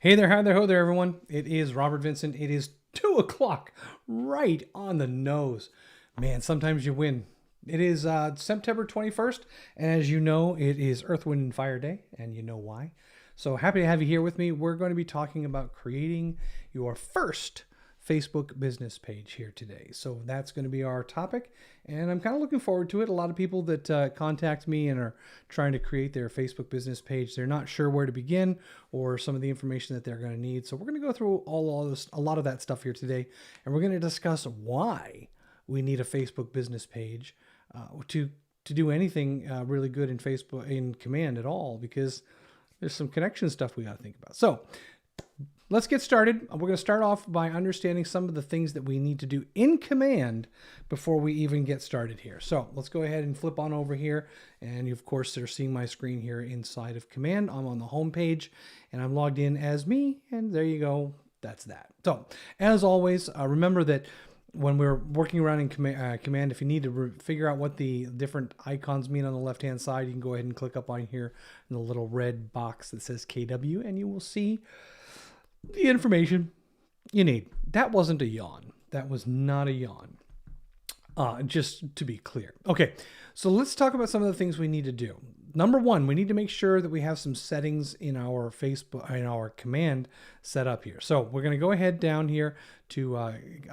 Hey there, hi there, ho there, everyone. It is Robert Vincent. It is 2 o'clock, right on the nose. Man, sometimes you win. It is September 21st, and as you know, it is Earth, Wind, and Fire Day, and you know why. So happy to have you here with me. We're going to be talking about creating your first Facebook business page here today. So that's going to be our topic, and I'm kind of looking forward to it. A lot of people that contact me and are trying to create their Facebook business page, they're not sure where to begin or some of the information that they're going to need. So we're going to go through all this, a lot of that stuff here today, and we're going to discuss why we need a Facebook business page to do anything really good in Facebook in Command at all, because there's some connection stuff we got to think about. So let's get started. We're going to start off by understanding some of the things that we need to do in Command before we even get started here. So let's go ahead and flip on over here. And of course, they're seeing my screen here inside of Command. I'm on the home page and I'm logged in as me. And there you go. That's that. So as always, remember that when we're working around in Command, if you need to figure out what the different icons mean on the left-hand side, you can go ahead and click up on here in the little red box that says KW, and you will see the information you need. That wasn't a yawn. That was not a yawn. Just to be clear. Okay, so let's talk about some of the things we need to do. Number one, we need to make sure that we have some settings in our Facebook, in our Command set up here. So we're going to go ahead down here to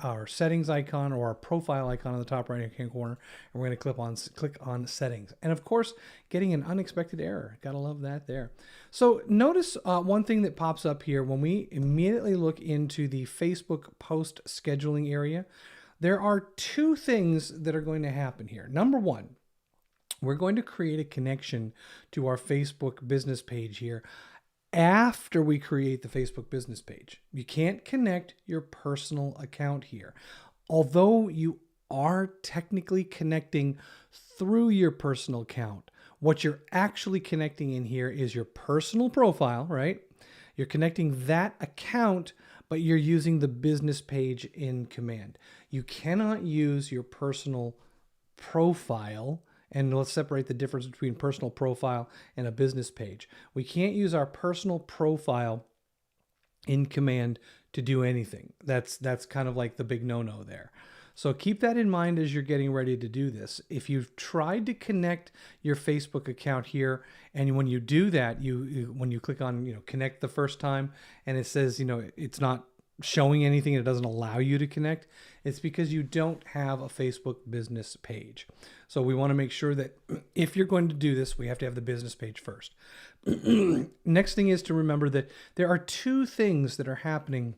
our settings icon or our profile icon on the top right hand corner, and we're going to click on settings. And of course, getting an unexpected error. Gotta love that there. So notice one thing that pops up here when we immediately look into the Facebook post scheduling area. There are two things that are going to happen here. Number one, we're going to create a connection to our Facebook business page here after we create the Facebook business page. You can't connect your personal account here. Although you are technically connecting through your personal account, what you're actually connecting in here is your personal profile, right? You're connecting that account, but you're using the business page in Command. You cannot use your personal profile. And let's separate the difference between personal profile and a business page. We can't use our personal profile in Command to do anything. That's kind of like the big no-no there. So keep that in mind as you're getting ready to do this. If you've tried to connect your Facebook account here, and when you do that, when you click on connect the first time, and it says it's not showing anything, it doesn't allow you to connect, it's because you don't have a Facebook business page. So we want to make sure that if you're going to do this, we have to have the business page first. Next thing is to remember that there are two things that are happening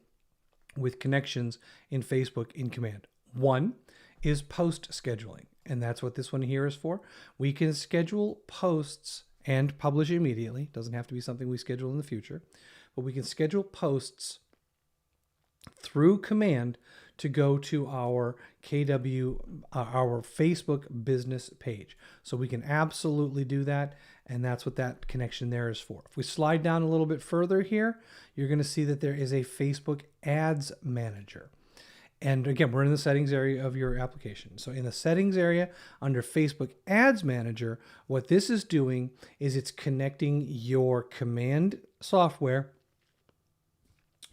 with connections in Facebook in Command. One is post scheduling, and that's what this one here is for. We can schedule posts and publish immediately. Doesn't have to be something we schedule in the future, but we can schedule posts through Command to go to our KW, our Facebook business page. So we can absolutely do that, and that's what that connection there is for. If we slide down a little bit further here, you're going to see that there is a Facebook Ads Manager. And again, we're in the settings area of your application. So in the settings area under Facebook Ads Manager, what this is doing is it's connecting your Command software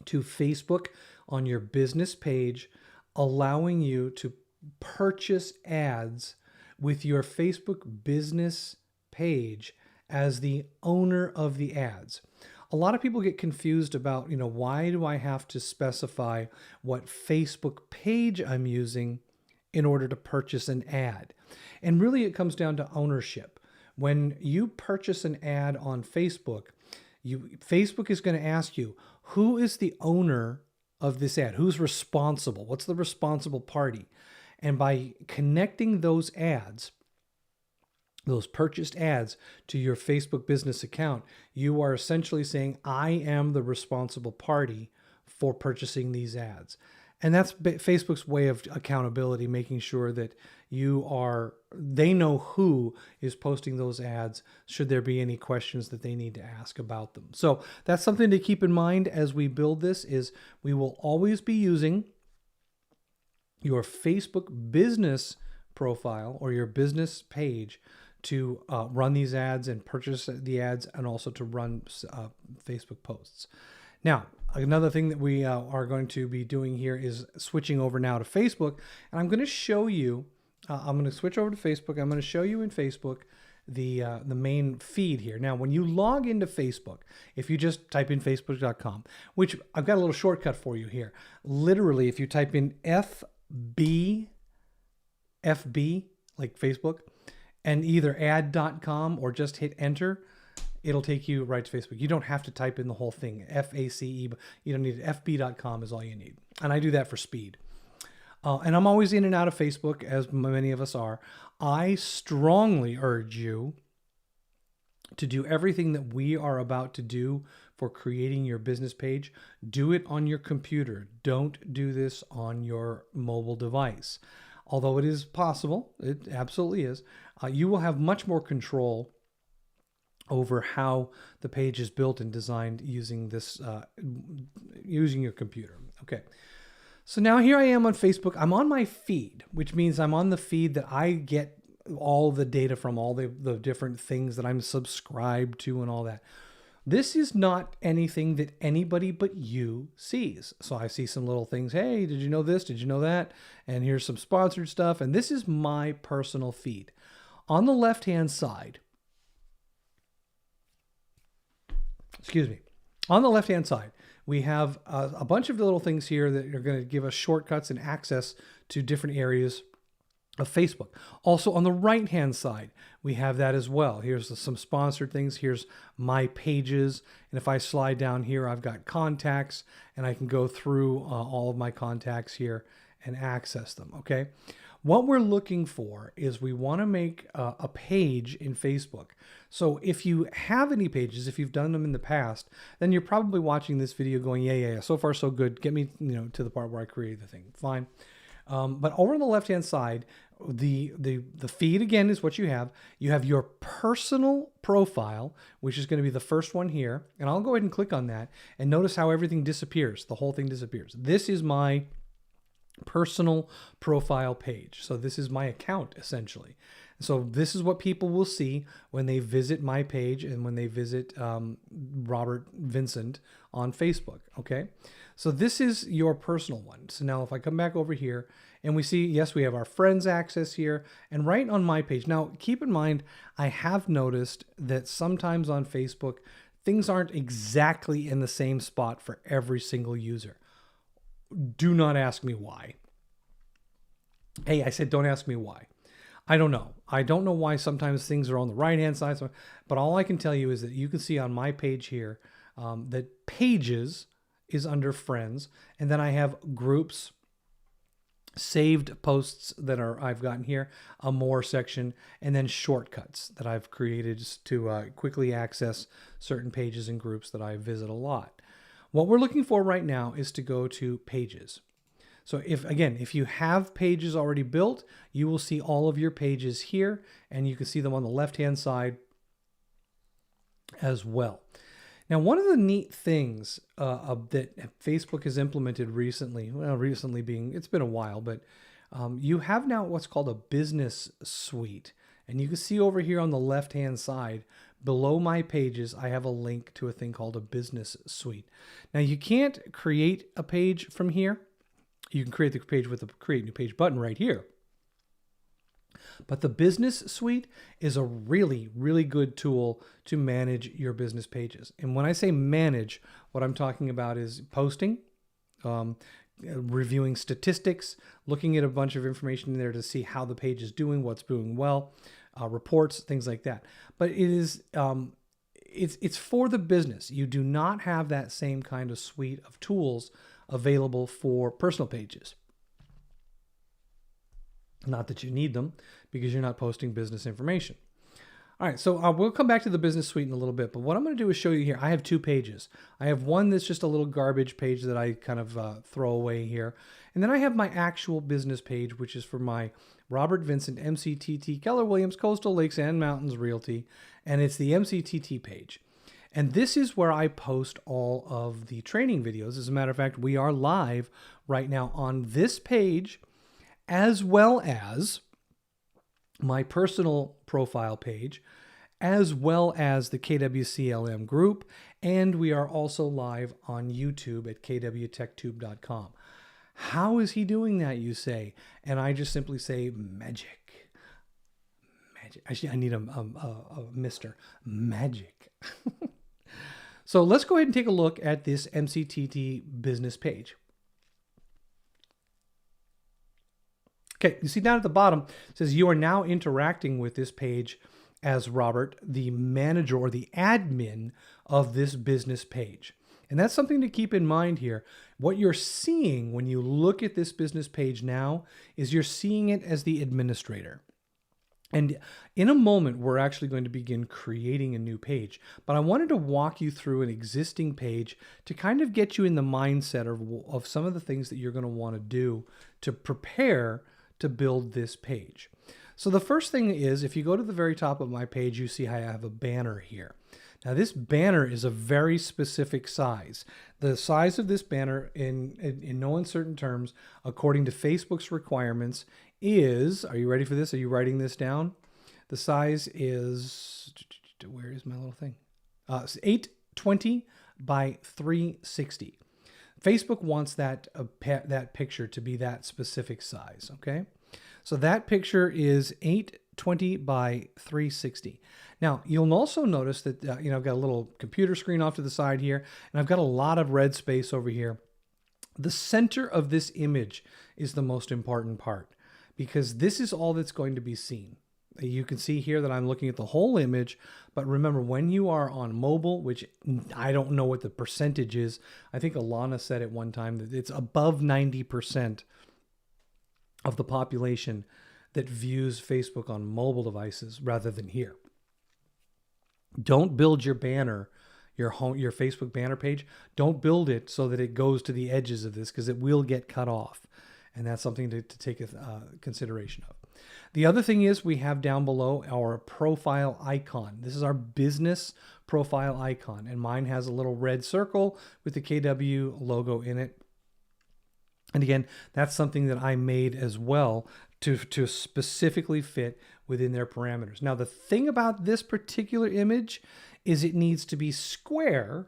to Facebook on your business page, allowing you to purchase ads with your Facebook business page as the owner of the ads. A lot of people get confused about, why do I have to specify what Facebook page I'm using in order to purchase an ad? And really it comes down to ownership. When you purchase an ad on Facebook, Facebook is going to ask you, who is the owner of this ad? Who's responsible? What's the responsible party? And by connecting those ads, those purchased ads to your Facebook business account, you are essentially saying, I am the responsible party for purchasing these ads. And that's Facebook's way of accountability, making sure that they know who is posting those ads, should there be any questions that they need to ask about them. So that's something to keep in mind as we build this, is we will always be using your Facebook business profile or your business page to run these ads and purchase the ads, and also to run Facebook posts. Now, another thing that we are going to be doing here is switching over now to Facebook. And I'm going to show you, I'm going to switch over to Facebook. I'm going to show you in Facebook the main feed here. Now, when you log into Facebook, if you just type in facebook.com, which I've got a little shortcut for you here. Literally, if you type in FB, like Facebook, and either add.com or just hit enter, it'll take you right to Facebook. You don't have to type in the whole thing, FACE, but you don't need it. FB.com is all you need. And I do that for speed. And I'm always in and out of Facebook, as many of us are. I strongly urge you to do everything that we are about to do for creating your business page. Do it on your computer. Don't do this on your mobile device. Although it is possible, it absolutely is, you will have much more control over how the page is built and designed using this, using your computer. Okay. So now here I am on Facebook. I'm on my feed, which means I'm on the feed that I get all the data from, all the different things that I'm subscribed to and all that. This is not anything that anybody but you sees. So I see some little things. Hey, did you know this? Did you know that? And here's some sponsored stuff. And this is my personal feed. On the left-hand side, on the left-hand side, we have a bunch of little things here that are going to give us shortcuts and access to different areas of Facebook. Also on the right-hand side, we have that as well. Here's some sponsored things. Here's my pages. And if I slide down here, I've got contacts, and I can go through all of my contacts here and access them. Okay. What we're looking for is we want to make a page in Facebook. So if you have any pages, if you've done them in the past, then you're probably watching this video going, yeah, so far so good. Get me, to the part where I created the thing. Fine. But over on the left-hand side, the feed again is what you have. You have your personal profile, which is going to be the first one here. And I'll go ahead and click on that, and notice how everything disappears. The whole thing disappears. This is my personal profile page. So this is my account essentially. So this is what people will see when they visit my page and when they visit Robert Vincent on Facebook. Okay. So this is your personal one. So now if I come back over here and we see, yes, we have our friends access here and right on my page. Now keep in mind, I have noticed that sometimes on Facebook, things aren't exactly in the same spot for every single user. Do not ask me why. Hey, I said, don't ask me why. I don't know. I don't know why sometimes things are on the right-hand side. But all I can tell you is that you can see on my page here that pages is under friends. And then I have groups, saved posts that I've gotten here, a more section, and then shortcuts that I've created to quickly access certain pages and groups that I visit a lot. What we're looking for right now is to go to pages. So if you have pages already built, you will see all of your pages here, and you can see them on the left-hand side as well. Now, one of the neat things that Facebook has implemented recently, well, recently being, it's been a while, but you have now what's called a business suite. And you can see over here on the left-hand side, below my pages, I have a link to a thing called a business suite. Now, you can't create a page from here. You can create the page with the create new page button right here. But the business suite is a really, really good tool to manage your business pages. And when I say manage, what I'm talking about is posting, reviewing statistics, looking at a bunch of information in there to see how the page is doing, what's doing well, reports, things like that. But it is it's for the business. You do not have that same kind of suite of tools available for personal pages. Not that you need them, because you're not posting business information. All right, so we'll come back to the business suite in a little bit, but what I'm going to do is show you here. I have two pages. I have one that's just a little garbage page that I kind of throw away here. And then I have my actual business page, which is for my Robert Vincent, MCTT, Keller Williams, Coastal Lakes and Mountains Realty, and it's the MCTT page. And this is where I post all of the training videos. As a matter of fact, we are live right now on this page, as well as my personal profile page, as well as the KWCLM group. And we are also live on YouTube at kwtechtube.com. How is he doing that, you say? And I just simply say magic. Magic. Actually, I need a Mr. Magic. So let's go ahead and take a look at this MCTT business page. Okay, you see down at the bottom, it says you are now interacting with this page as Robert, the manager or the admin of this business page. And that's something to keep in mind here. What you're seeing when you look at this business page now is you're seeing it as the administrator. And in a moment, we're actually going to begin creating a new page. But I wanted to walk you through an existing page to kind of get you in the mindset of some of the things that you're going to want to do to prepare to build this page. So the first thing is, if you go to the very top of my page, you see I have a banner here. Now this banner is a very specific size. The size of this banner in no uncertain terms, according to Facebook's requirements, is, are you ready for this? Are you writing this down? The size is, where is my little thing? 820 by 360. Facebook wants that picture to be that specific size, okay? So that picture is 820 by 360. Now, you'll also notice that I've got a little computer screen off to the side here, and I've got a lot of red space over here. The center of this image is the most important part, because this is all that's going to be seen. You can see here that I'm looking at the whole image, but remember, when you are on mobile, which I don't know what the percentage is, I think Alana said at one time that it's above 90% of the population that views Facebook on mobile devices rather than here. Don't build your banner, your Facebook banner page. Don't build it so that it goes to the edges of this, because it will get cut off. And that's something to take consideration of. The other thing is we have down below our profile icon. This is our business profile icon, and mine has a little red circle with the KW logo in it. And again, that's something that I made as well to specifically fit within their parameters. Now, the thing about this particular image is it needs to be square.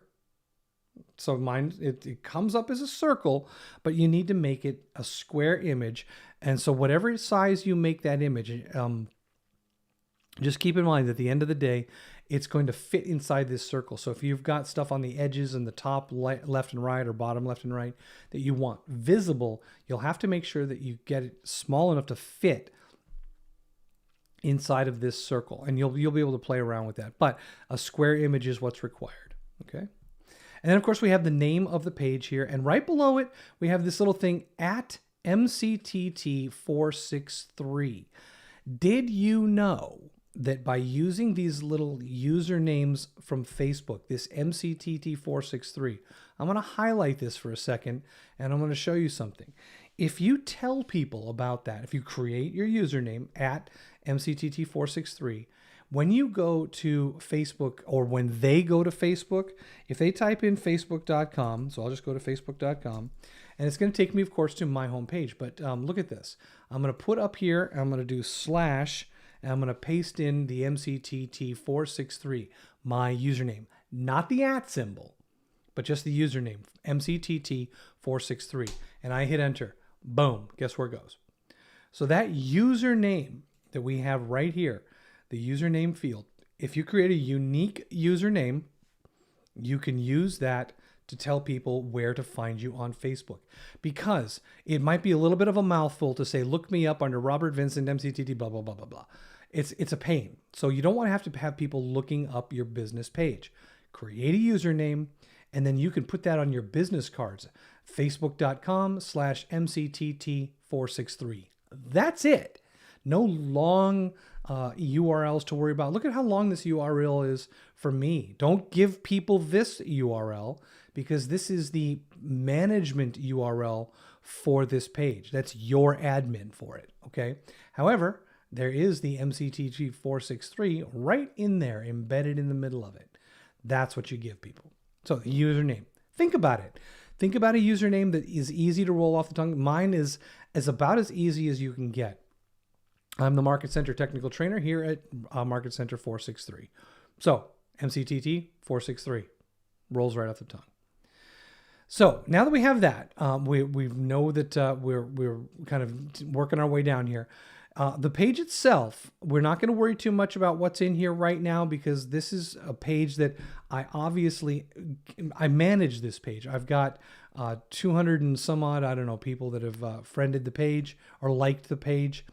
So mine, it comes up as a circle, but you need to make it a square image. And so whatever size you make that image, just keep in mind that at the end of the day, it's going to fit inside this circle. So if you've got stuff on the edges and the top left and right or bottom left and right that you want visible, you'll have to make sure that you get it small enough to fit inside of this circle. And you'll be able to play around with that. But a square image is what's required. Okay. And then, of course, we have the name of the page here. And right below it, we have this little thing at MCTT463. Did you know that by using these little usernames from Facebook, this MCTT463, I'm going to highlight this for a second, and I'm going to show you something. If you tell people about that, if you create your username at MCTT463, when you go to Facebook, or when they go to Facebook, if they type in facebook.com, so I'll just go to facebook.com, and it's going to take me, of course, to my homepage. But look at this. I'm going to put up here, I'm going to do / and I'm going to paste in the MCTT463, my username. Not the @ symbol, but just the username, MCTT463. And I hit enter. Boom. Guess where it goes? So that username that we have right here, the username field, if you create a unique username, you can use that to tell people where to find you on Facebook, because it might be a little bit of a mouthful to say, look me up under Robert Vincent, MCTT, blah, blah, blah, blah, blah. It's a pain. So you don't want to have people looking up your business page. Create a username, and then you can put that on your business cards. Facebook.com/MCTT463. That's it. No long URLs to worry about. Look at how long this URL is for me. Don't give people this URL, because this is the management URL for this page. That's your admin for it, okay? However, there is the MCTT463 right in there, embedded in the middle of it. That's what you give people. So the username. Think about it. Think about a username that is easy to roll off the tongue. Mine is about as easy as you can get. I'm the Market Center Technical Trainer here at Market Center 463. So MCTT 463 rolls right off the tongue. So now that we have that, we know that we're kind of working our way down here. The page itself, we're not going to worry too much about what's in here right now because this is a page that I manage this page. I've got 200 and some odd, I don't know, people that have friended the page or liked the page.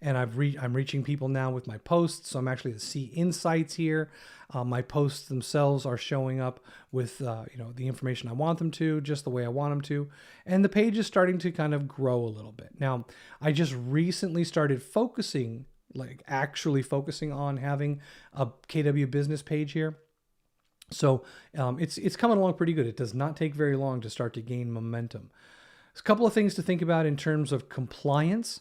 And I'm reaching people now with my posts. So I'm actually to see insights here. My posts themselves are showing up with the information I want them to, just the way I want them to. And the page is starting to kind of grow a little bit. Now, I just recently started actually focusing on having a KW business page here. So it's coming along pretty good. It does not take very long to start to gain momentum. There's a couple of things to think about in terms of compliance.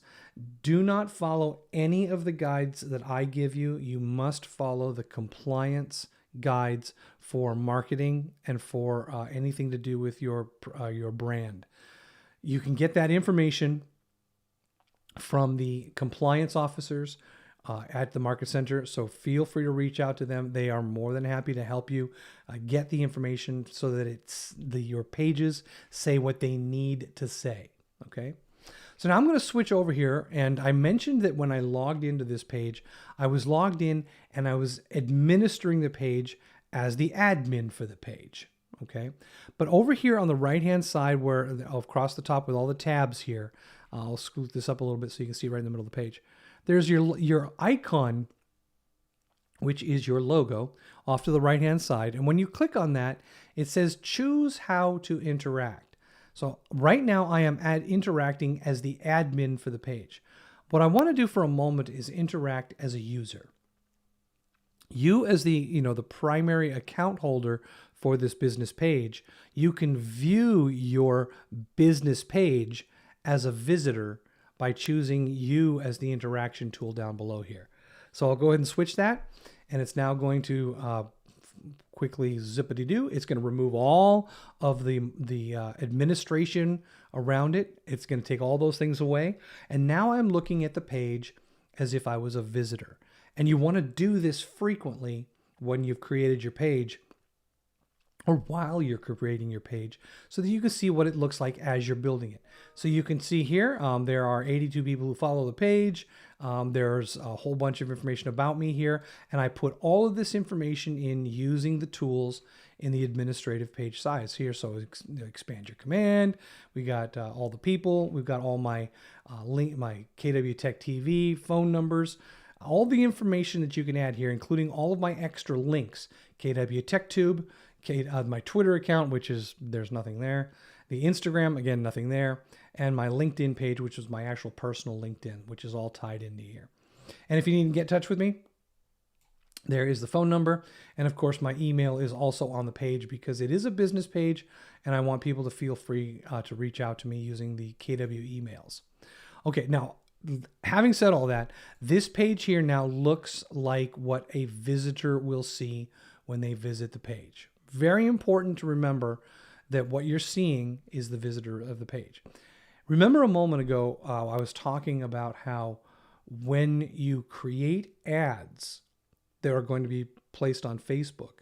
Do not follow any of the guides that I give you. You must follow the compliance guides for marketing and for anything to do with your brand. You can get that information from the compliance officers at the Market Center. So feel free to reach out to them. They are more than happy to help you get the information so that your pages say what they need to say. Okay. So now I'm going to switch over here, and I mentioned that when I logged into this page, I was logged in and I was administering the page as the admin for the page, okay? But over here on the right-hand side where across the top with all the tabs here, I'll scoot this up a little bit so you can see right in the middle of the page. There's your icon, which is your logo, off to the right-hand side. And when you click on that, it says choose how to interact. So right now I am interacting as the admin for the page. What I want to do for a moment is interact as a user. You as the primary account holder for this business page, you can view your business page as a visitor by choosing you as the interaction tool down below here. So I'll go ahead and switch that, and it's now going to quickly zippity-doo. It's going to remove all of the administration around it. It's going to take all those things away. And now I'm looking at the page as if I was a visitor. And you want to do this frequently when you've created your page or while you're creating your page so that you can see what it looks like as you're building it. So you can see here, there are 82 people who follow the page. There's a whole bunch of information about me here, and I put all of this information in using the tools in the administrative page size here. So expand your command. We got all the people. We've got all my my KW Tech TV phone numbers, all the information that you can add here, including all of my extra links, KW Tech Tube, my Twitter account, which is there's nothing there. The Instagram, again, nothing there. And my LinkedIn page, which is my actual personal LinkedIn, which is all tied into here. And if you need to get in touch with me, there is the phone number. And of course, my email is also on the page because it is a business page and I want people to feel free to reach out to me using the KW emails. Okay, now, having said all that, this page here now looks like what a visitor will see when they visit the page. Very important to remember that what you're seeing is the visitor of the page. Remember a moment ago, I was talking about how when you create ads that are going to be placed on Facebook,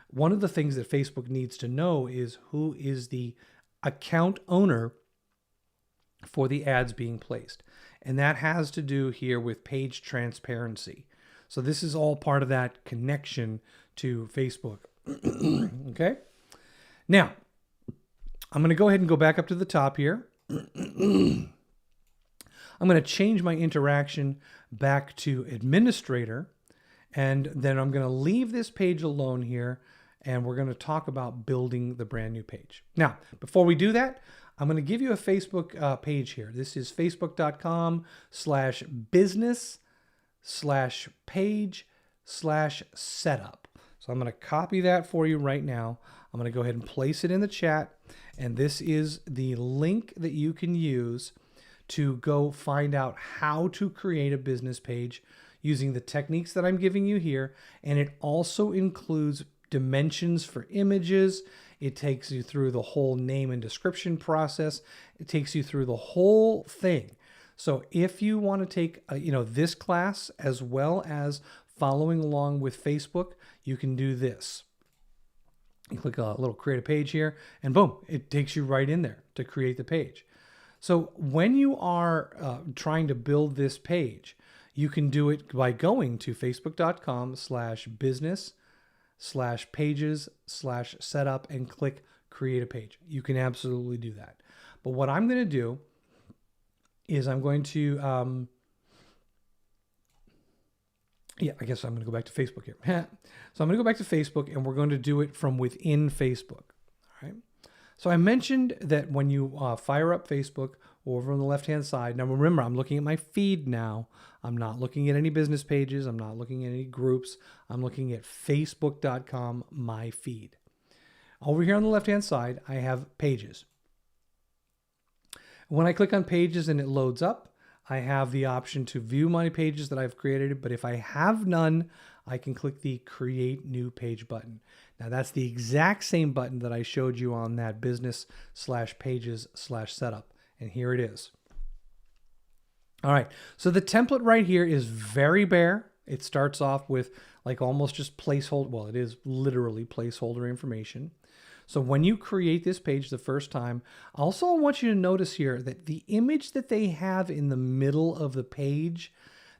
one of the things that Facebook needs to know is who is the account owner for the ads being placed. And that has to do here with page transparency. So this is all part of that connection to Facebook. Okay. Now, I'm going to go ahead and go back up to the top here. I'm going to change my interaction back to administrator, and then I'm going to leave this page alone here, and we're going to talk about building the brand new page. Now, before we do that, I'm going to give you a Facebook page here. This is facebook.com/business/page/setup. So I'm going to copy that for you right now. I'm going to go ahead and place it in the chat. And this is the link that you can use to go find out how to create a business page using the techniques that I'm giving you here. And it also includes dimensions for images. It takes you through the whole name and description process. It takes you through the whole thing So if you want to take this class as well as following along with Facebook, you can do this. You click a little create a page here, and boom, it takes you right in there to create the page. So when you are trying to build this page, you can do it by going to facebook.com/business/pages/setup and click create a page. You can absolutely do that. But what I'm going to do is I'm going to, I guess I'm going to go back to Facebook here. So I'm going to go back to Facebook, and we're going to do it from within Facebook. All right. So I mentioned that when you fire up Facebook over on the left-hand side, now remember, I'm looking at my feed now. I'm not looking at any business pages. I'm not looking at any groups. I'm looking at facebook.com, my feed. Over here on the left-hand side, I have pages. When I click on pages and it loads up, I have the option to view my pages that I've created. But if I have none, I can click the create new page button. Now that's the exact same button that I showed you on that business/pages/setup. And here it is. All right. So the template right here is very bare. It starts off with like almost just placeholder. Well, it is literally placeholder information. So when you create this page the first time, also I want you to notice here that the image that they have in the middle of the page,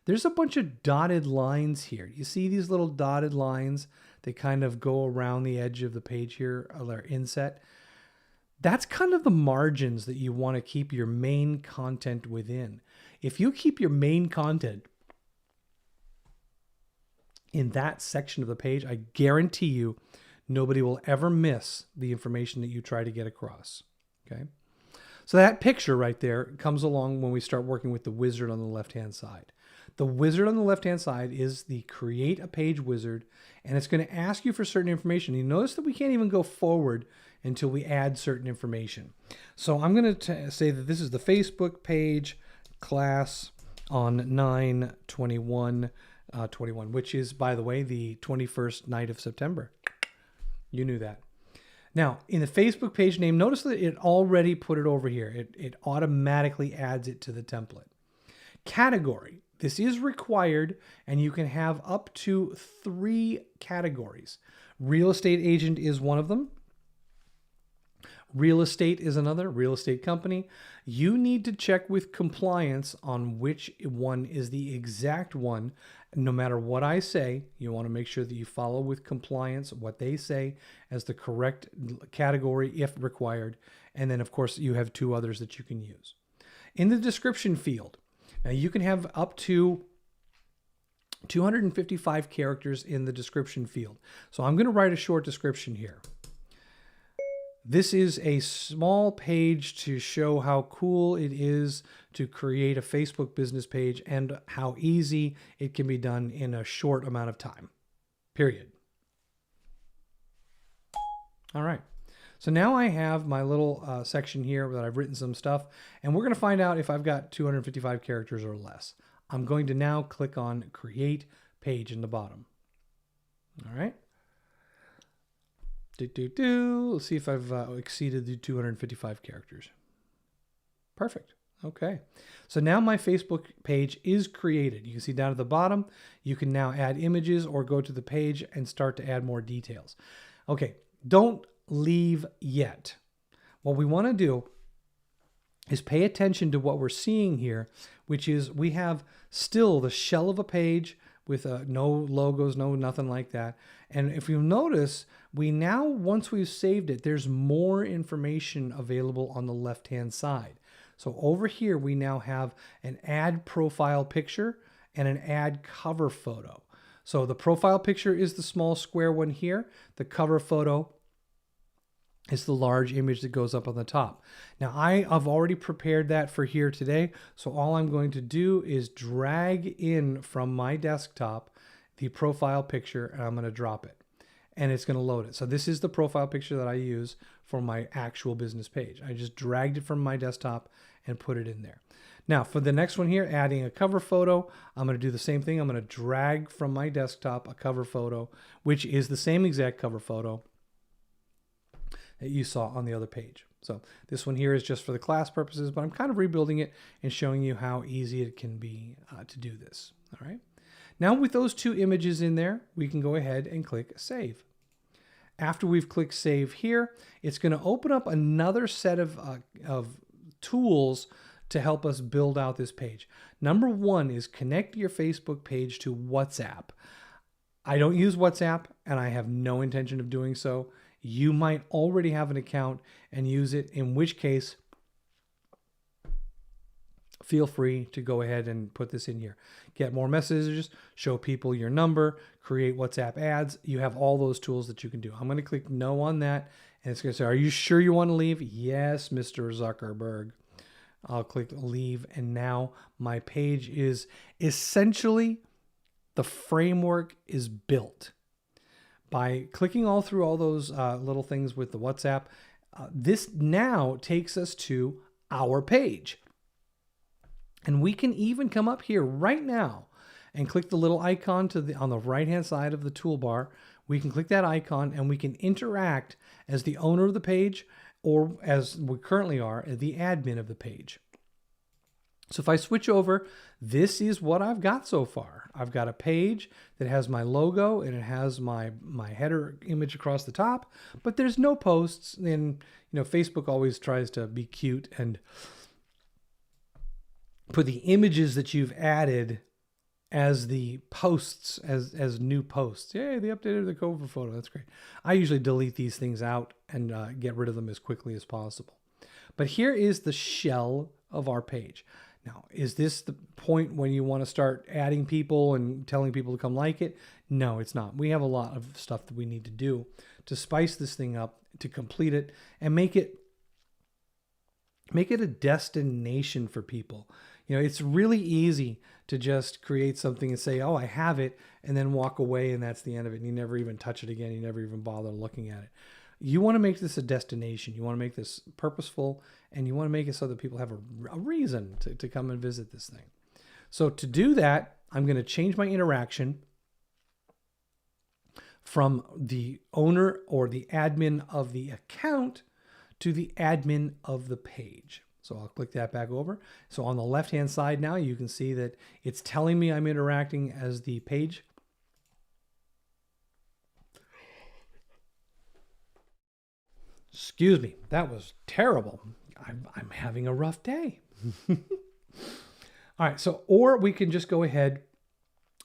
there's a bunch of dotted lines here. You see these little dotted lines that kind of go around the edge of the page here, or their inset. That's kind of the margins that you want to keep your main content within. If you keep your main content in that section of the page, I guarantee you nobody will ever miss the information that you try to get across. Okay. So that picture right there comes along when we start working with the wizard on the left-hand side. The wizard on the left-hand side is the create a page wizard, and it's going to ask you for certain information. You notice that we can't even go forward until we add certain information. So I'm going to say that this is the Facebook page class on 9/21/21, which is, by the way, the 21st night of September. You knew that. Now, in the Facebook page name, notice that it already put it over here. It automatically adds it to the template. Category. This is required, and you can have up to 3 categories. Real estate agent is one of them. Real estate is another, real estate company. You need to check with compliance on which one is the exact one. No matter what I say, you want to make sure that you follow with compliance what they say as the correct category if required. And then, of course, you have 2 others that you can use. In the description field, now you can have up to 255 characters in the description field. So I'm going to write a short description here. This is a small page to show how cool it is to create a Facebook business page and how easy it can be done in a short amount of time, period. All right. So now I have my little section here that I've written some stuff, and we're going to find out if I've got 255 characters or less. I'm going to now click on create page in the bottom. All right. Let's see if I've exceeded the 255 characters. Perfect. Okay. So now my Facebook page is created. You can see down at the bottom, you can now add images or go to the page and start to add more details. Okay. Don't leave yet. What we want to do is pay attention to what we're seeing here, which is we have still the shell of a page with no logos, no nothing like that. And if you notice, we now, once we've saved it, there's more information available on the left-hand side. So over here, we now have an add profile picture and an add cover photo. So the profile picture is the small square one here. The cover photo is the large image that goes up on the top. Now I've already prepared that for here today. So all I'm going to do is drag in from my desktop the profile picture, and I'm going to drop it, and it's going to load it. So this is the profile picture that I use for my actual business page. I just dragged it from my desktop and put it in there. Now for the next one here, adding a cover photo, I'm going to do the same thing. I'm going to drag from my desktop a cover photo, which is the same exact cover photo that you saw on the other page. So this one here is just for the class purposes, but I'm kind of rebuilding it and showing you how easy it can be to do this. All right. Now with those two images in there, we can go ahead and click Save. After we've clicked Save here, it's going to open up another set of tools to help us build out this page. Number one is connect your Facebook page to WhatsApp. I don't use WhatsApp, and I have no intention of doing so. You might already have an account and use it, in which case, feel free to go ahead and put this in here. Get more messages, show people your number, create WhatsApp ads. You have all those tools that you can do. I'm going to click no on that, and it's going to say, are you sure you want to leave? Yes, Mr. Zuckerberg. I'll click leave, and now my page is essentially, the framework is built. By clicking all through all those little things with the WhatsApp, this now takes us to our page. And we can even come up here right now and click the little icon on the right-hand side of the toolbar. We can click that icon and we can interact as the owner of the page, or as we currently are, the admin of the page. So if I switch over, this is what I've got so far. I've got a page that has my logo and it has my header image across the top, but there's no posts. And Facebook always tries to be cute and put the images that you've added as the posts, as new posts. Yay, they updated the cover photo. That's great. I usually delete these things out and get rid of them as quickly as possible. But here is the shell of our page. Now, is this the point when you want to start adding people and telling people to come like it? No, it's not. We have a lot of stuff that we need to do to spice this thing up, to complete it, and make it a destination for people. It's really easy to just create something and say, oh, I have it, and then walk away, and that's the end of it. And you never even touch it again. You never even bother looking at it. You want to make this a destination. You want to make this purposeful, and you want to make it so that people have a reason to come and visit this thing. So to do that, I'm going to change my interaction from the owner or the admin of the account to the admin of the page. So I'll click that back over. So on the left-hand side now, you can see that it's telling me I'm interacting as the page. Excuse me, that was terrible. I'm having a rough day. All right, or we can just go ahead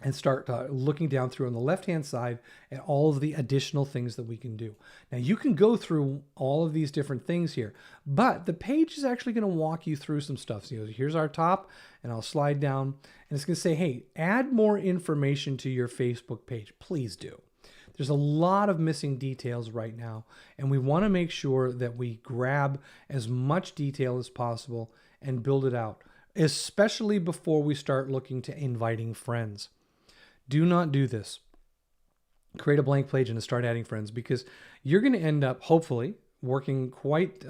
and start looking down through on the left-hand side at all of the additional things that we can do. Now, you can go through all of these different things here, but the page is actually going to walk you through some stuff. So here's our top, and I'll slide down, and it's going to say, hey, add more information to your Facebook page. Please do. There's a lot of missing details right now, and we want to make sure that we grab as much detail as possible and build it out, especially before we start looking to inviting friends. Do not do this. Create a blank page and start adding friends, because you're going to end up, hopefully, working quite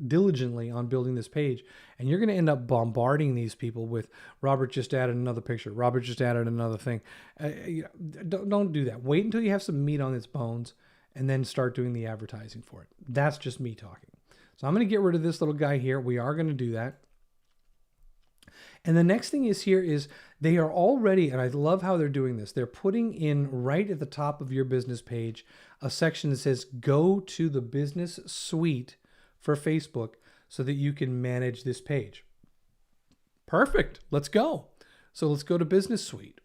diligently on building this page, and you're going to end up bombarding these people with, Robert just added another picture. Robert just added another thing. Don't do that. Wait until you have some meat on its bones and then start doing the advertising for it. That's just me talking. So I'm going to get rid of this little guy here. We are going to do that. And the next thing is they are already, and I love how they're doing this, they're putting in right at the top of your business page a section that says go to the business suite for Facebook so that you can manage this page. Perfect. Let's go. So let's go to business suite.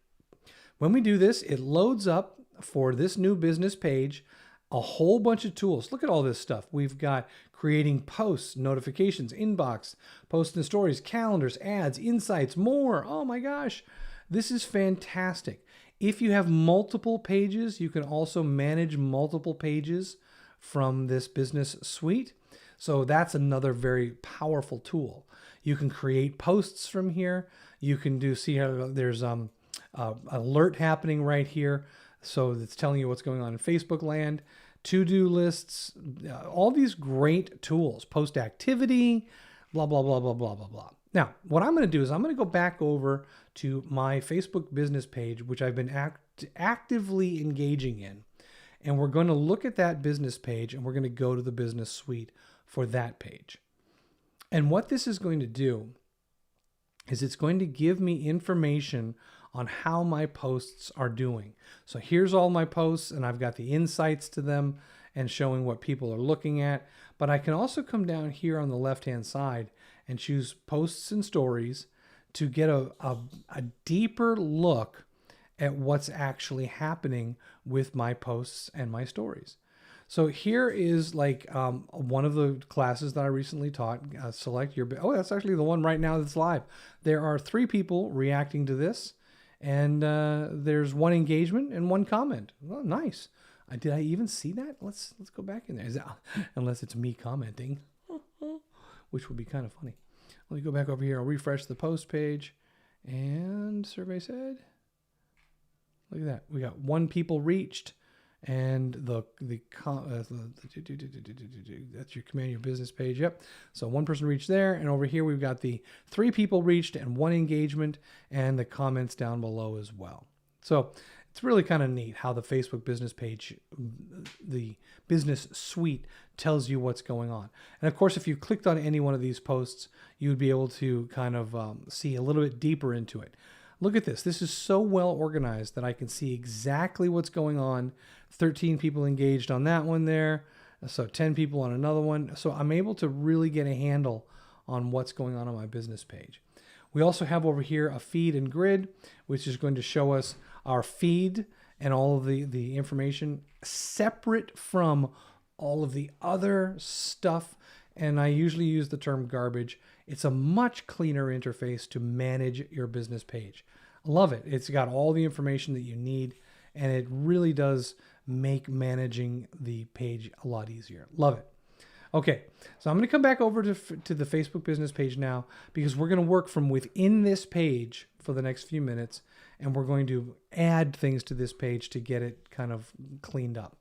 When we do this, it loads up for this new business page a whole bunch of tools. Look at all this stuff. We've got creating posts, notifications, inbox, posts and stories, calendars, ads, insights, more. Oh my gosh, this is fantastic. If you have multiple pages, you can also manage multiple pages from this business suite. So that's another very powerful tool. You can create posts from here. You can see how there's alert happening right here. So it's telling you what's going on in Facebook land, to-do lists, all these great tools, post activity, blah, blah, blah, blah, blah, blah, blah. Now, what I'm going to do is I'm going to go back over to my Facebook business page, which I've been actively engaging in. And we're going to look at that business page, and we're going to go to the business suite for that page. And what this is going to do is it's going to give me information on how my posts are doing. So here's all my posts, and I've got the insights to them and showing what people are looking at. But I can also come down here on the left-hand side and choose posts and stories to get a deeper look at what's actually happening with my posts and my stories. So here is like one of the classes that I recently taught. Select your, oh, that's actually the one right now that's live. There are 3 people reacting to this, and there's 1 engagement and 1 comment. Oh, nice. Did I even see that? Let's go back in there. Is that, unless it's me commenting, which would be kind of funny. Let me go back over here. I'll refresh the post page, and survey said, look at that. We got 1 people reached. And that's your command your business page. Yep. So 1 person reached there, and over here we've got the 3 people reached and 1 engagement, and the comments down below as well. So it's really kind of neat how the Facebook business page, the business suite, tells you what's going on. And of course, if you clicked on any one of these posts, you would be able to kind of see a little bit deeper into it. Look at this. This is so well organized that I can see exactly what's going on. 13 people engaged on that one there. So 10 people on another one. So I'm able to really get a handle on what's going on my business page. We also have over here a feed and grid, which is going to show us our feed and all of the information separate from all of the other stuff. And I usually use the term garbage. It's a much cleaner interface to manage your business page. I love it. It's got all the information that you need, and it really does make managing the page a lot easier. Love it. Okay, so I'm going to come back over to the Facebook business page now, because we're going to work from within this page for the next few minutes, and we're going to add things to this page to get it kind of cleaned up.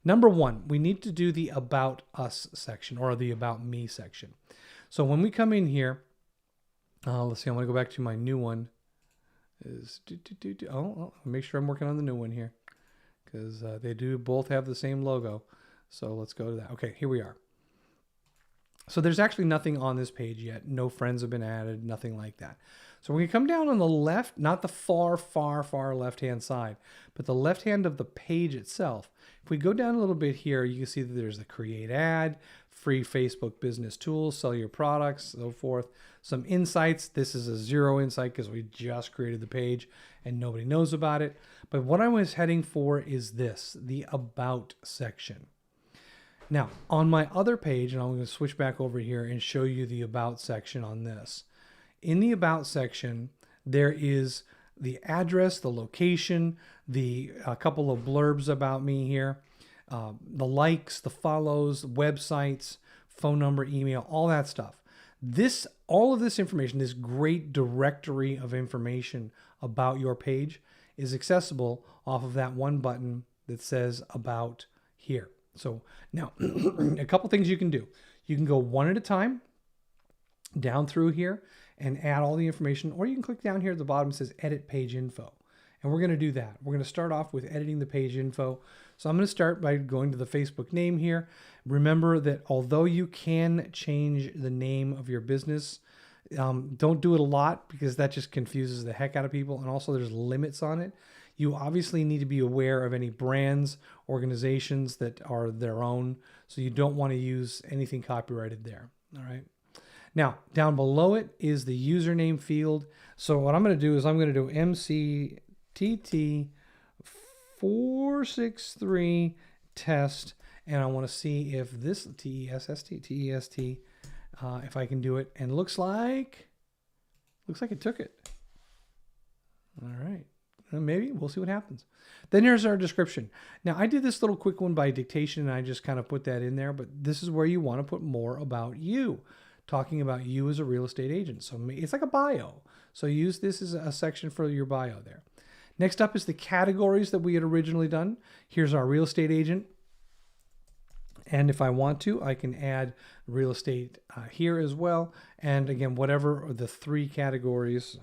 Number 1, we need to do the About Us section, or the About Me section. So when we come in here, let's see, I'm going to go back to my new one. Make sure I'm working on the new one here, because they do both have the same logo. So let's go to that. Okay, here we are. So there's actually nothing on this page yet. No friends have been added, nothing like that. So we're going to come down on the left, not the far, far, far left-hand side, but the left hand of the page itself. If we go down a little bit here, you can see that there's the Create Ad, free Facebook business tools, sell your products, so forth. Some insights. This is a 0 insight because we just created the page and nobody knows about it. But what I was heading for is this, the About section. Now, on my other page, and I'm going to switch back over here and show you the About section on this. In the About section, there is the address, the location, a couple of blurbs about me here, the likes, the follows, websites, phone number, email, all that stuff. All of this information, this great directory of information about your page, is accessible off of that one button that says About here. So now, a couple things you can do. You can go one at a time down through here and add all the information, or you can click down here at the bottom. It says Edit Page Info. And we're going to do that. We're going to start off with editing the page info. So I'm going to start by going to the Facebook name here. Remember that although you can change the name of your business, don't do it a lot, because that just confuses the heck out of people. And also there's limits on it. You obviously need to be aware of any brands, organizations that are their own. So you don't want to use anything copyrighted there. All right. Now, down below it is the username field. So what I'm going to do is I'm going to do MCTT463 test. And I want to see if this TEST, if I can do it. And looks like it took it. All right. Maybe we'll see what happens. Then here's our description. Now I did this little quick one by dictation, and I just kind of put that in there, but this is where you want to put more about you, talking about you as a real estate agent. So it's like a bio. So use this as a section for your bio there. Next up is the categories that we had originally done. Here's our real estate agent. And if I want to, I can add real estate here as well. And again, whatever the 3 categories.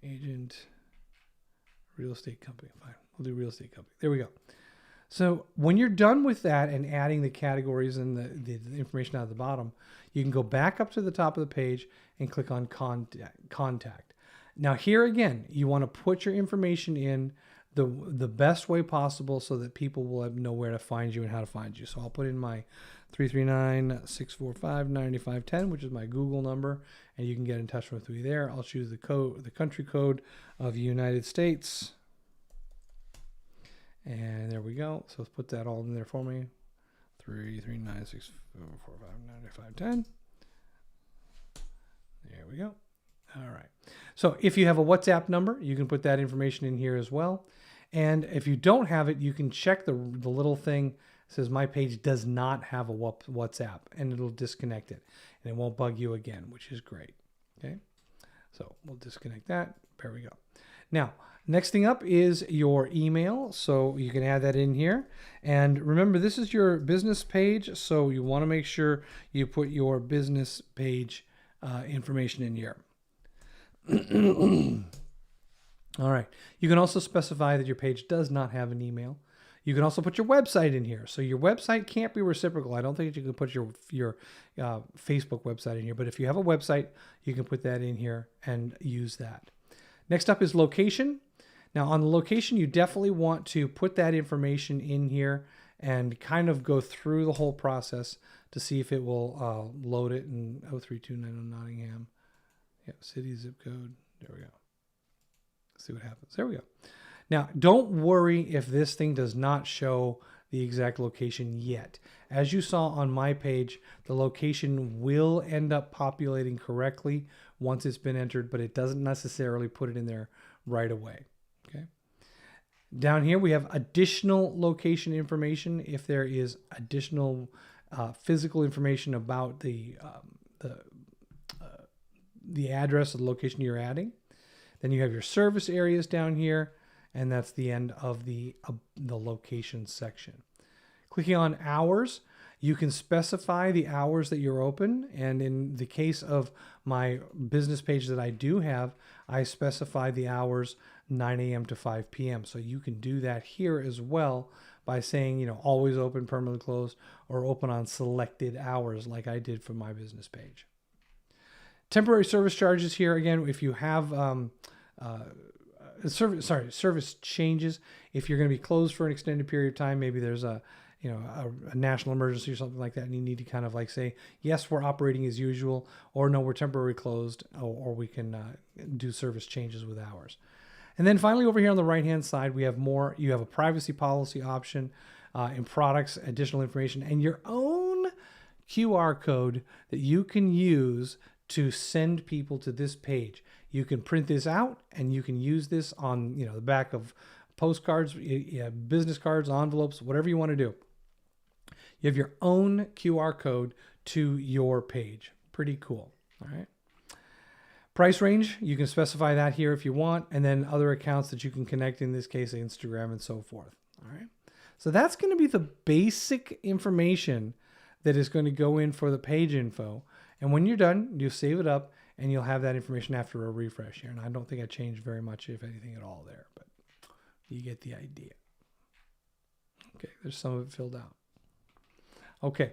Agent Real estate company. Fine. We'll do real estate company. There we go. So when you're done with that and adding the categories and the information out of the bottom, you can go back up to the top of the page and click on contact. Now here again, you want to put your information in the best way possible so that people will know where to find you and how to find you. So I'll put in my 339-645-9510, which is my Google number, and you can get in touch with me there. I'll choose the country code of the United States. And there we go. So let's put that all in there for me. 339-645-9510. There we go. All right. So if you have a WhatsApp number, you can put that information in here as well. And if you don't have it, you can check the little thing that says my page does not have a WhatsApp, and it'll disconnect it. And it won't bug you again, which is great. Okay. So we'll disconnect that. There we go. Now, next thing up is your email. So you can add that in here. And remember, this is your business page. So you want to make sure you put your business page information in here. All right. You can also specify that your page does not have an email. You can also put your website in here. So your website can't be reciprocal. I don't think you can put your Facebook website in here. But if you have a website, you can put that in here and use that. Next up is location. Now on the location, you definitely want to put that information in here and kind of go through the whole process to see if it will load it in 03290 Nottingham. Yeah, city zip code. There we go. Let's see what happens. There we go. Now, don't worry if this thing does not show the exact location yet. As you saw on my page, the location will end up populating correctly once it's been entered, but it doesn't necessarily put it in there right away. Okay. Down here, we have additional location information. If there is additional physical information about the address of the location you're adding. Then you have your service areas down here, and that's the end of the location section. Clicking on hours, you can specify the hours that you're open. And in the case of my business page that I do have, I specify the hours 9 a.m. to 5 p.m. So you can do that here as well by saying, always open, permanently closed, or open on selected hours like I did for my business page. Temporary service charges here. Again, if you have service changes, if you're going to be closed for an extended period of time, maybe there's a national emergency or something like that, and you need to kind of like say, yes, we're operating as usual, or no, we're temporarily closed, or we can do service changes with hours. And then finally, over here on the right-hand side, we have more. You have a privacy policy option in products, additional information, and your own QR code that you can use to send people to this page. You can print this out and you can use this on the back of postcards, business cards, envelopes, whatever you want to do. You have your own QR code to your page. Pretty cool. All right. Price range, you can specify that here if you want, and then other accounts that you can connect, in this case, Instagram and so forth. All right. So that's going to be the basic information that is going to go in for the page info. And when you're done, you save it up and you'll have that information after a refresh here. And I don't think I changed very much, if anything at all there, but you get the idea. Okay, there's some of it filled out. Okay.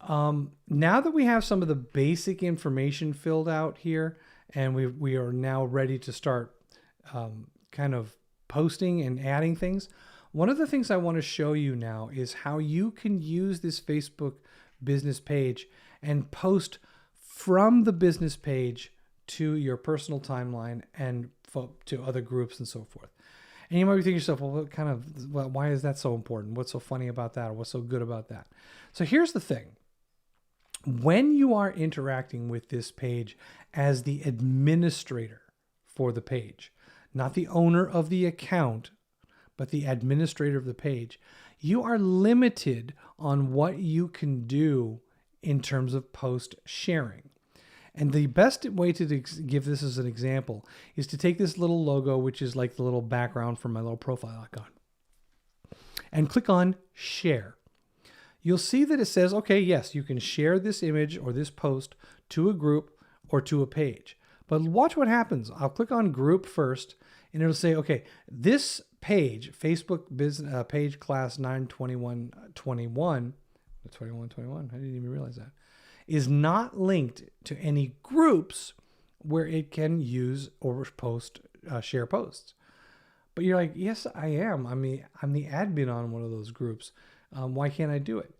Now that we have some of the basic information filled out here, and we are now ready to start kind of posting and adding things, one of the things I want to show you now is how you can use this Facebook business page and post from the business page to your personal timeline and to other groups and so forth. And you might be thinking to yourself, why is that so important? What's so funny about that? Or what's so good about that? So here's the thing. When you are interacting with this page as the administrator for the page, not the owner of the account, but the administrator of the page, you are limited on what you can do in terms of post sharing. And the best way to give this as an example is to take this little logo, which is like the little background from my little profile icon, and click on share. You'll see that it says, okay, yes, you can share this image or this post to a group or to a page. But watch what happens. I'll click on group first. and it'll say, okay, this page, Facebook business page class 92121, 2121, I didn't even realize that, is not linked to any groups where it can use or post, share posts. But you're like, yes, I am. I'm the admin on one of those groups. Why can't I do it?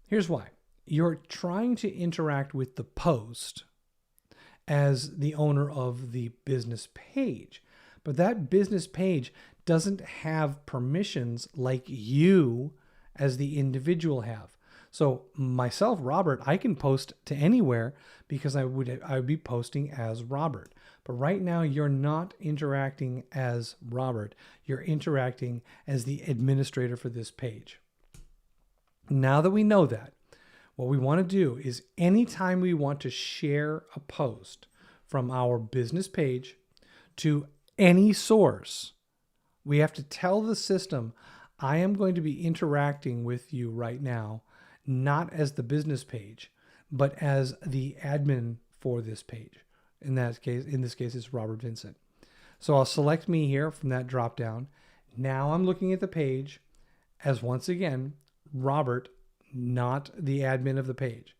Here's why. You're trying to interact with the post as the owner of the business page. But that business page doesn't have permissions like you as the individual have. So myself, Robert, I can post to anywhere because I would be posting as Robert. But right now you're not interacting as Robert. You're interacting as the administrator for this page. Now that we know that, what we want to do is anytime we want to share a post from our business page to any source, we have to tell the system, I am going to be interacting with you right now, not as the business page, but as the admin for this page. In this case, it's Robert Vincent. So I'll select me here from that drop down. Now I'm looking at the page as, once again, Robert, not the admin of the page.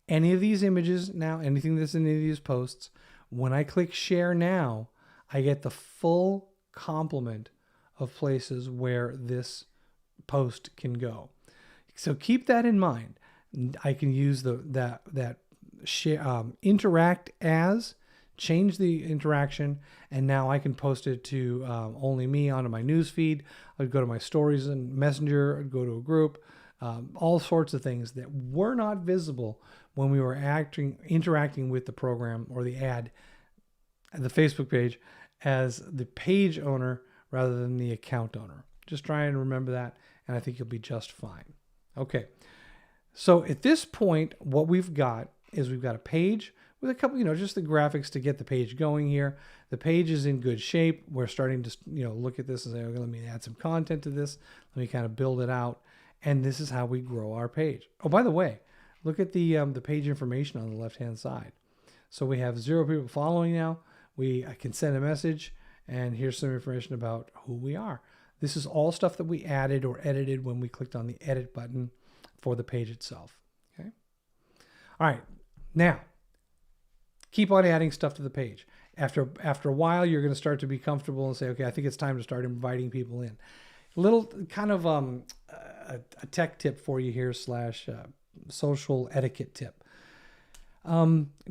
Any of these images now, anything that's in any of these posts, when I click share now, I get the full complement of places where this post can go. So keep that in mind. I can use that share, interact as, change the interaction, and now I can post it to only me onto my news feed. I'd go to my stories and Messenger, I'd go to a group, all sorts of things that were not visible when we were interacting with the program or the ad, the Facebook page, as the page owner rather than the account owner. Just try and remember that, and I think you'll be just fine. Okay, so at this point, what we've got is we've got a page with a couple, just the graphics to get the page going here. The page is in good shape. We're starting to, look at this and say, okay, let me add some content to this. Let me kind of build it out. And this is how we grow our page. Oh, by the way, look at the page information on the left-hand side. So we have 0 people following now. I can send a message, and here's some information about who we are. This is all stuff that we added or edited when we clicked on the edit button for the page itself. Okay. All right. Now, keep on adding stuff to the page. After a while, you're going to start to be comfortable and say, okay, I think it's time to start inviting people in. Little kind of a tech tip for you here / social etiquette tip.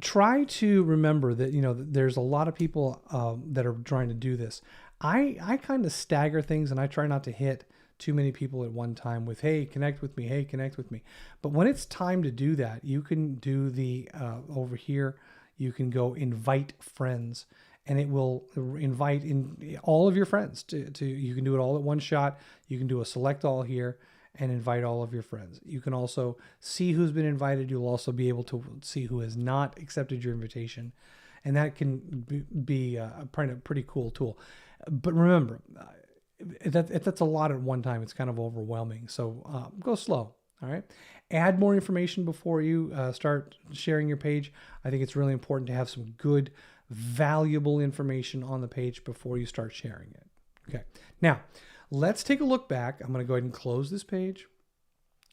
Try to remember that, there's a lot of people that are trying to do this. I kind of stagger things, and I try not to hit too many people at one time with, hey, connect with me. Hey, connect with me. But when it's time to do that, you can do the, over here, you can go invite friends, and it will invite in all of your friends to you can do it all at one shot. You can do a select all here and invite all of your friends. You can also see who's been invited. You'll also be able to see who has not accepted your invitation. And that can be a pretty cool tool. But remember, that's a lot at one time. It's kind of overwhelming. So go slow. All right. Add more information before you start sharing your page. I think it's really important to have some good, valuable information on the page before you start sharing it. Okay. Now, let's take a look back. I'm going to go ahead and close this page,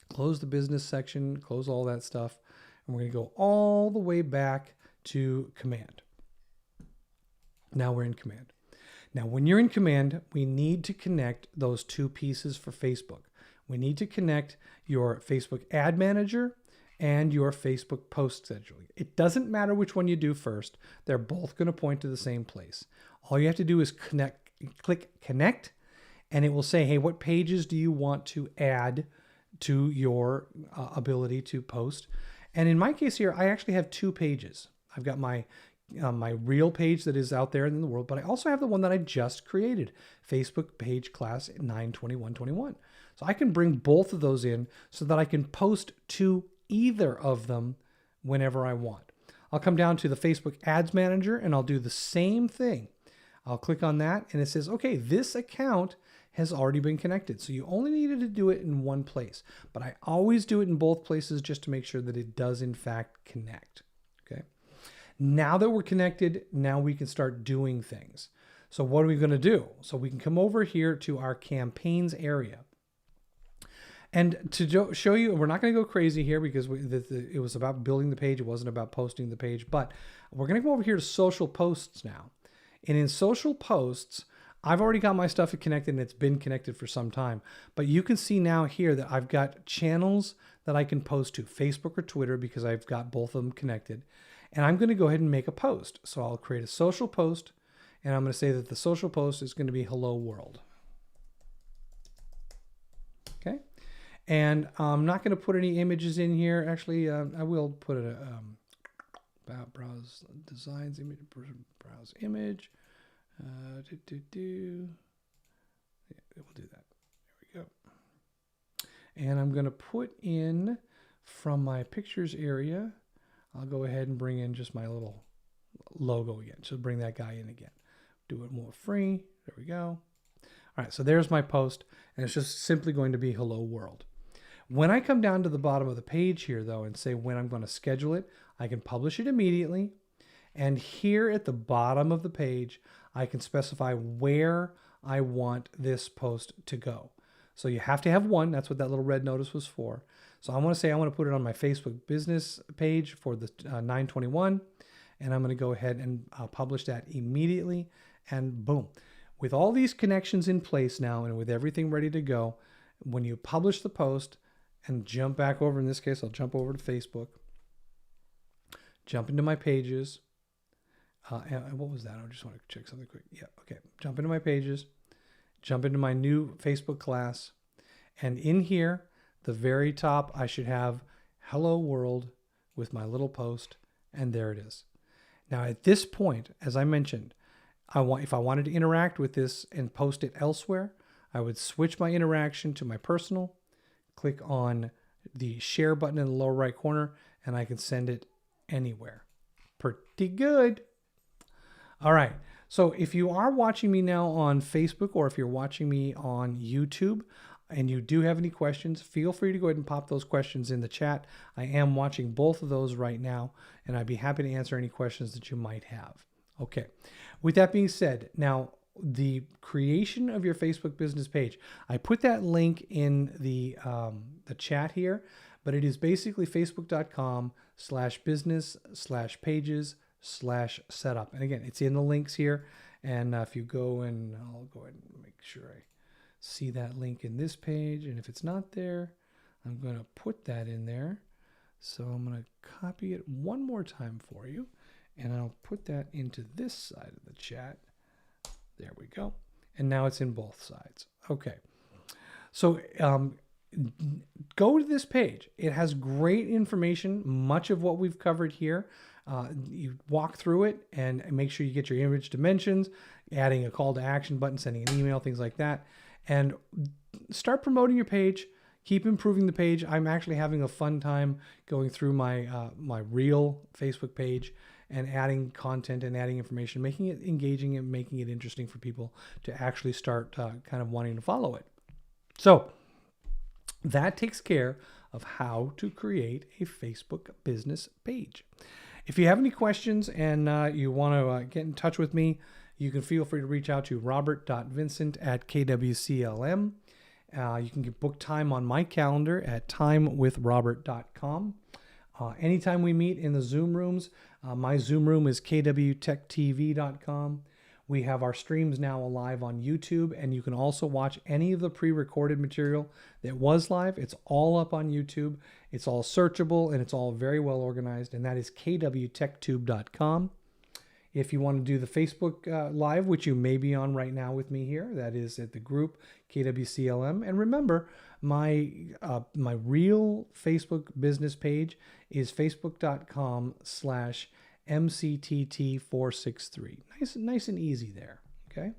close the business section, close all that stuff. And we're going to go all the way back to command. Now we're in command. Now, when you're in command, we need to connect those two pieces for Facebook. We need to connect your Facebook ad manager and your Facebook post scheduling. It doesn't matter which one you do first. They're both going to point to the same place. All you have to do is click connect, and it will say, hey, what pages do you want to add to your ability to post? And in my case here, I actually have 2 pages. I've got my real page that is out there in the world, but I also have the one that I just created, Facebook page class 92121. So I can bring both of those in so that I can post to either of them whenever I want. I'll come down to the Facebook Ads Manager and I'll do the same thing. I'll click on that and it says, okay, this account has already been connected. So you only needed to do it in one place, but I always do it in both places just to make sure that it does in fact connect. Okay. Now that we're connected, now we can start doing things. So what are we going to do? So we can come over here to our campaigns area. And to show you, we're not going to go crazy here because it was about building the page. It wasn't about posting the page, but we're going to go over here to social posts now. And in social posts, I've already got my stuff connected and it's been connected for some time, but you can see now here that I've got channels that I can post to, Facebook or Twitter, because I've got both of them connected. And I'm going to go ahead and make a post. So I'll create a social post and I'm going to say that the social post is going to be hello world. Okay. And I'm not going to put any images in here. Actually, I will put it about browse designs, image, browse image. Yeah, we'll do that. There we go. And I'm going to put in from my pictures area, I'll go ahead and bring in just my little logo again. So bring that guy in again. Do it more free. There we go. All right, so there's my post, and it's just simply going to be hello world. When I come down to the bottom of the page here, though, and say when I'm going to schedule it, I can publish it immediately. And here at the bottom of the page, I can specify where I want this post to go. So you have to have one. That's what that little red notice was for. So I want to say I want to put it on my Facebook business page for the 9/21. And I'm going to go ahead and publish that immediately. And boom. With all these connections in place now and with everything ready to go, when you publish the post and jump back over, in this case, I'll jump over to Facebook, jump into my pages. And what was that? I just want to check something quick. Yeah, okay. Jump into my pages, jump into my new Facebook class. And in here, the very top, I should have hello world with my little post. And there it is. Now at this point, as I mentioned, if I wanted to interact with this and post it elsewhere, I would switch my interaction to my personal, click on the share button in the lower right corner, and I can send it anywhere. Pretty good. All right. So if you are watching me now on Facebook or if you're watching me on YouTube and you do have any questions, feel free to go ahead and pop those questions in the chat. I am watching both of those right now, and I'd be happy to answer any questions that you might have. Okay. With that being said, now the creation of your Facebook business page, I put that link in the chat here, but it is basically facebook.com/business/pages/setup. And again, it's in the links here. And if you go and I'll go ahead and make sure I see that link in this page. And if it's not there, I'm going to put that in there. So I'm going to copy it one more time for you. And I'll put that into this side of the chat. There we go. And now it's in both sides. Okay. So go to this page. It has great information, much of what we've covered here. You walk through it and make sure you get your image dimensions, adding a call to action button, sending an email, things like that. And start promoting your page. Keep improving the page. I'm actually having a fun time going through my my real Facebook page and adding content and adding information, making it engaging and making it interesting for people to actually start kind of wanting to follow it. So that takes care of how to create a Facebook business page. If you have any questions and you want to get in touch with me, you can feel free to reach out to robert.vincent@kwclm. You can book time on my calendar at timewithrobert.com. Anytime we meet in the Zoom rooms, my Zoom room is kwtechtv.com. We have our streams now live on YouTube, and you can also watch any of the pre-recorded material that was live. It's all up on YouTube. It's all searchable, and it's all very well organized, and that is kwtechtube.com. If you want to do the Facebook Live, which you may be on right now with me here, that is at the group KWCLM. And remember, my real Facebook business page is facebook.com/MCTT463. Nice and easy there. Okay.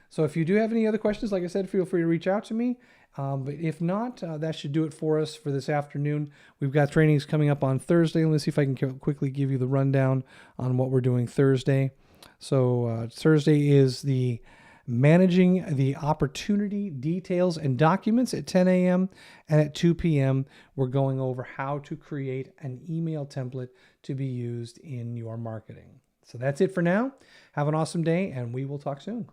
So if you do have any other questions, like I said, feel free to reach out to me. But if not, that should do it for us for this afternoon. We've got trainings coming up on Thursday. Let's see if I can quickly give you the rundown on what we're doing Thursday. So Thursday is the managing the opportunity details and documents at 10 a.m. and at 2 p.m. we're going over how to create an email template to be used in your marketing. So that's it for now. Have an awesome day, and we will talk soon.